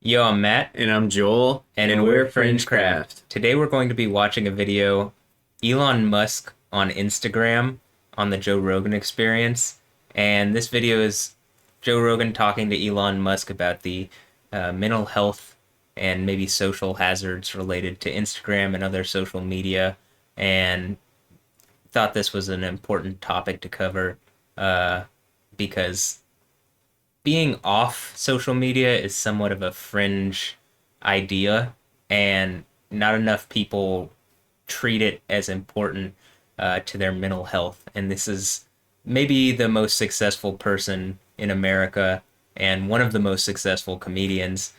Yo, I'm Matt, And I'm Joel, and we're FringeCraft. Today we're going to be watching a video, Elon Musk on Instagram on the Joe Rogan Experience. And this video is Joe Rogan talking to Elon Musk about the mental health and maybe social hazards related to Instagram and other social media. And thought this was an important topic to cover uh, because being off social media is somewhat of a fringe idea, and not enough people treat it as important to their mental health. And this is maybe the most successful person in America and one of the most successful comedians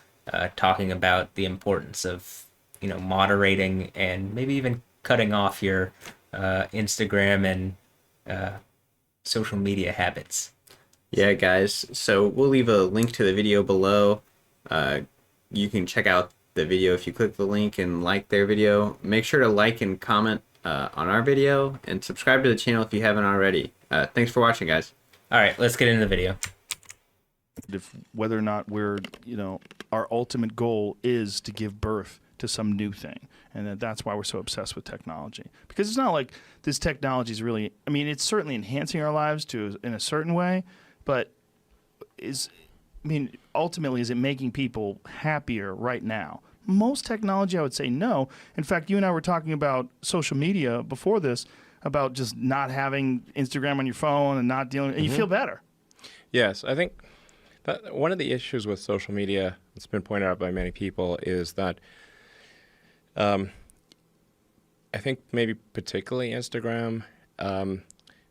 talking about the importance of, moderating and maybe even cutting off your Instagram and uh, social media habits. Yeah, guys. So we'll leave a link to the video below. Uh, you can check out the video if you click the link and like their video. Make sure to like and comment on our video and subscribe to the channel if you haven't already. Thanks for watching, guys. All right, let's get into the video. If whether or not our ultimate goal is to give birth to some new thing, and that's why we're so obsessed with technology, because it's not like this technology is really, I mean, it's certainly enhancing our lives in a certain way, but ultimately, is it making people happier right now? Most technology, I would say no. In fact, you and I were talking about social media before this, about just not having Instagram on your phone and not dealing, and you feel better. Yes, I think that one of the issues with social media that's been pointed out by many people is that I think maybe particularly Instagram,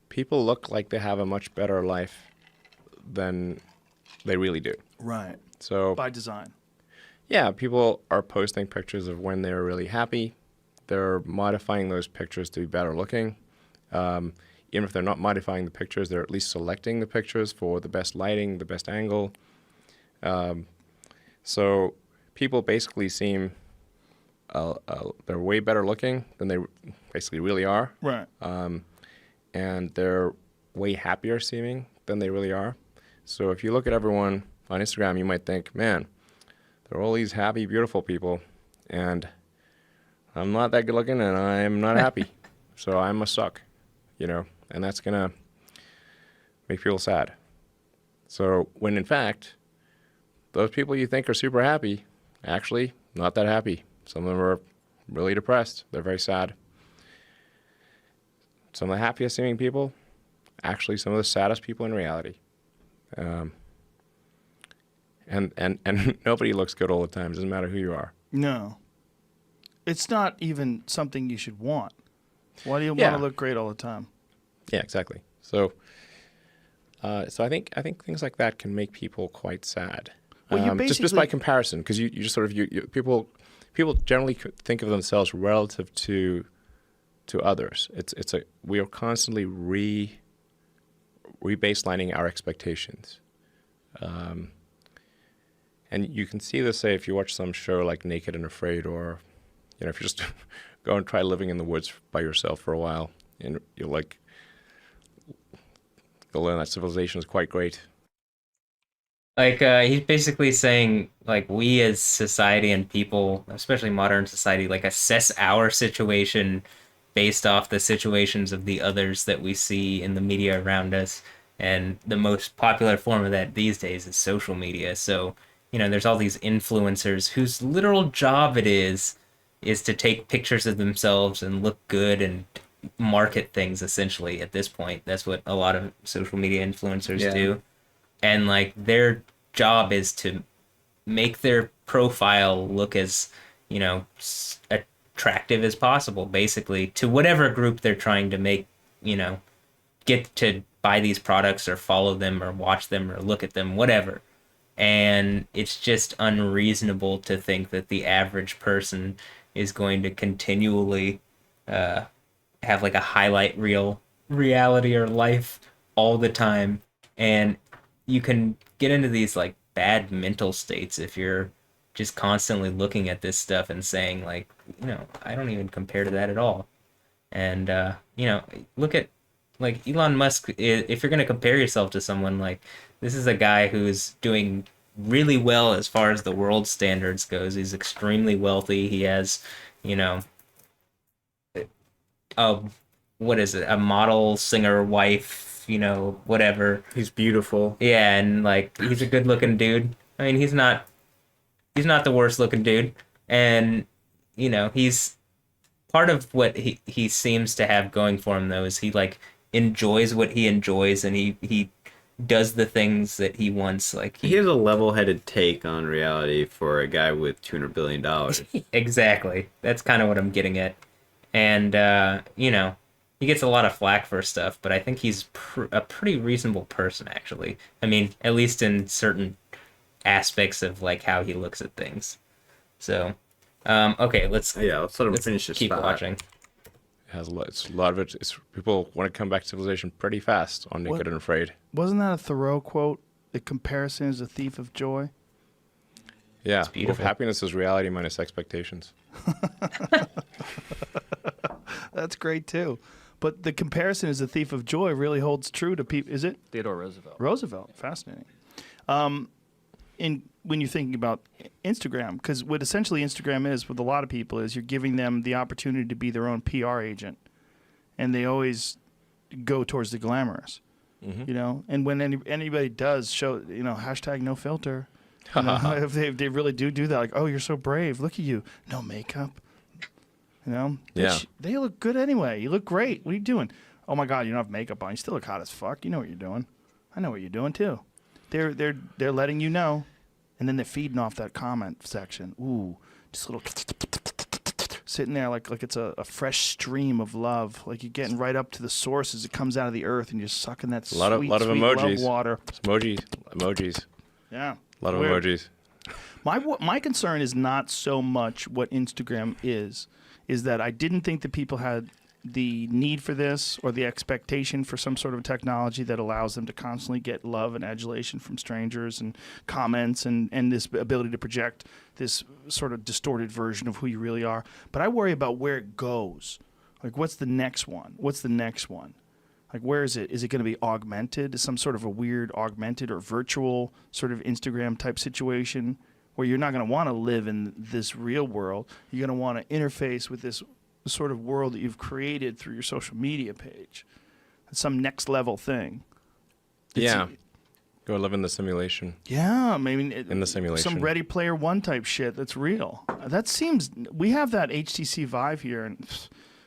people look like they have a much better life than they really do. Right. So By design. yeah, people are posting pictures of when they're really happy. They're modifying those pictures to be better looking. Even if they're not modifying the pictures, they're at least selecting the pictures for the best lighting, the best angle. So people basically seem they're way better looking than they basically really are. Right. And they're way happier seeming than they really are. So if you look at everyone on Instagram, you might think, man, there are all these happy, beautiful people, and I'm not that good looking, and I'm not happy. So I must suck, and that's going to make people sad. So when in fact, those people you think are super happy, actually not that happy. Some of them are really depressed. They're very sad. Some of the happiest seeming people, actually some of the saddest people in reality. And nobody looks good all the time. It doesn't matter who you are. No. It's not even something you should want. Why do you Yeah. want to look great all the time? Yeah, exactly. So I think things like that can make people quite sad. Well, you just by basically- comparison, because you just sort of people generally think of themselves relative to others. We are constantly rebaselining our expectations. And you can see this, say, if you watch some show like Naked and Afraid, or if you just go and try living in the woods by yourself for a while, and you'll learn that civilization is quite great. Like, he's basically saying, like, we as society and people, especially modern society, like, assess our situation based off the situations of the others that we see in the media around us. And the most popular form of that these days is social media. So, there's all these influencers whose literal job it is to take pictures of themselves and look good and market things, essentially. At this point, that's what a lot of social media influencers Yeah. do. And like their job is to make their profile look as, attractive as possible, basically, to whatever group they're trying to make, get to buy these products or follow them or watch them or look at them, whatever. And it's just unreasonable to think that the average person is going to continually have like a highlight reel reality or life all the time. And you can get into these like bad mental states if you're just constantly looking at this stuff and saying like, I don't even compare to that at all. And look at like Elon Musk. If you're going to compare yourself to someone, like, this is a guy who's doing really well as far as the world standards goes. He's extremely wealthy. He has, you know, a what is it? A model, singer, wife, whatever. He's beautiful. Yeah, and like he's a good-looking dude. I mean, he's not the worst looking dude. And he's part of what he seems to have going for him though is he like enjoys what he enjoys and he does the things that he wants. Like He has a level-headed take on reality for a guy with $200 billion. exactly. That's kind of what I'm getting at. And he gets a lot of flack for stuff, but I think he's a pretty reasonable person actually. I mean, at least in certain aspects of like how he looks at things. So, okay, let's Let's let him finish his keep thought. watching. It's a lot of it. It's people want to come back to civilization pretty fast on Naked and Afraid. Wasn't that a Thoreau quote? The comparison is a thief of joy. Yeah, It's beautiful. happiness is reality minus expectations. That's great too. But the comparison is a thief of joy really holds true to people. Is it? Theodore Roosevelt. Roosevelt. Fascinating. When you're thinking about Instagram, because what essentially Instagram is with a lot of people is you're giving them the opportunity to be their own PR agent, and they always go towards the glamorous, And when anybody does show, hashtag no filter, if they really do that, like, oh, you're so brave, look at you, no makeup, Yeah. they look good anyway. You look great. What are you doing? Oh my God, you don't have makeup on. You still look hot as fuck. You know what you're doing. I know what you're doing too. They're letting you know, and then they're feeding off that comment section. Ooh, just a little sitting there like it's a fresh stream of love. Like you're getting right up to the source as it comes out of the earth, and you're sucking that A lot of sweet emojis. love water. Emojis. Yeah, A lot of Weird. emojis. My concern is not so much what Instagram is that I didn't think that people had the need for this or the expectation for some sort of technology that allows them to constantly get love and adulation from strangers and comments and this ability to project this sort of distorted version of who you really are. But I worry about where it goes. Like, what's the next one? Like, where is it? Is it going to be augmented? Some sort of a weird augmented or virtual sort of Instagram type situation where you're not going to want to live in this real world. You're going to want to interface with this sort of world that you've created through your social media page. It's some next level thing. Yeah. Go live in the simulation. Yeah, I mean, In the simulation. some Ready Player One type shit that's real. That seems, we have that HTC Vive here, and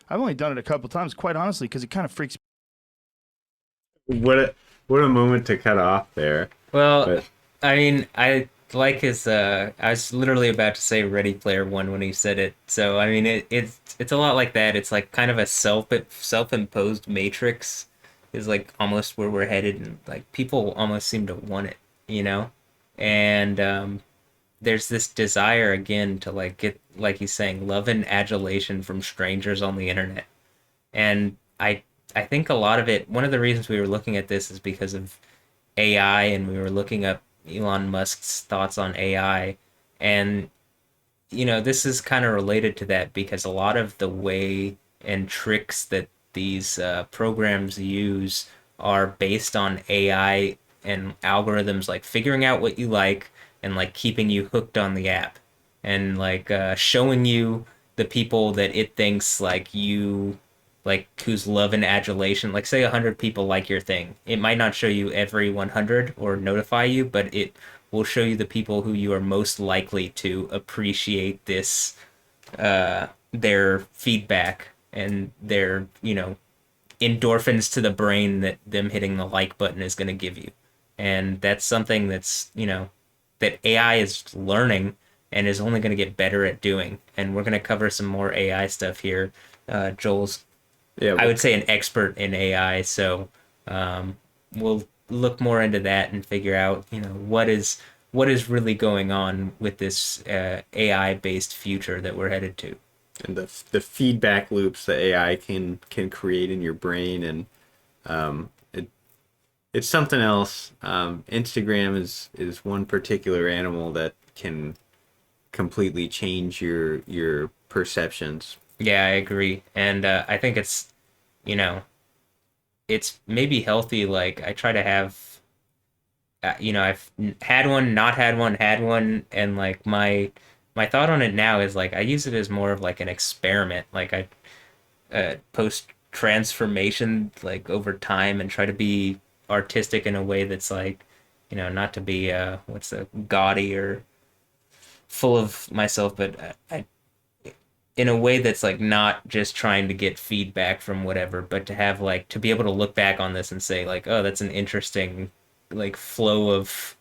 I've only done it a couple times, quite honestly, because it kind of freaks me. What a moment to cut off there. Well, But- I mean, I like his. I was literally about to say Ready Player One when he said it. So I mean, it's a lot like that. It's like kind of a self-imposed matrix. Is like almost where we're headed, and like people almost seem to want it, And there's this desire again to like get, like he's saying, love and adulation from strangers on the internet. And I think a lot of it. One of the reasons we were looking at this is because of AI, and we were looking up Elon Musk's thoughts on AI. And, this is kind of related to that because a lot of the way and tricks that these programs use are based on AI and algorithms, like figuring out what you like and like keeping you hooked on the app and like showing you the people that it thinks like you like, whose love and adulation, like say 100 people like your thing. It might not show you every 100 or notify you, but it will show you the people who you are most likely to appreciate this, their feedback and their, endorphins to the brain that them hitting the like button is going to give you. And that's something that's, that AI is learning and is only going to get better at doing. And we're going to cover some more AI stuff here. Joel's, I would say, an expert in AI, so we'll look more into that and figure out, what is really going on with this AI-based future that we're headed to. And the feedback loops that AI can create in your brain, and it's something else. Instagram is one particular animal that can completely change your perceptions. Yeah, I agree. And I think it's, it's maybe healthy. Like, I try to have you know, I've had one, not had one, and like my thought on it now is like I use it as more of like an experiment. Like I post transformation like over time and try to be artistic in a way that's like, you know, not to be what's the gaudy or full of myself, but in a way that's like not just trying to get feedback from whatever, but to have like to be able to look back on this and say like, oh, that's an interesting like flow of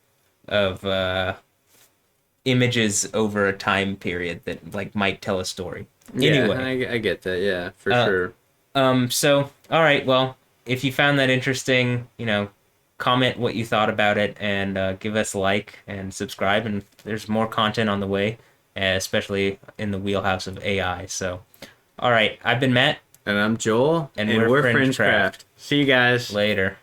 images over a time period that like might tell a story. Yeah, Anyway, I get that. Yeah, for Uh, sure. so all right, well, if you found that interesting, you know, comment what you thought about it and give us a like and subscribe. And there's more content on the way, especially in the wheelhouse of AI. So, all right, I've been Matt, And I'm Joel, and and we're we're FringeCraft. FringeCraft. See you guys. Later.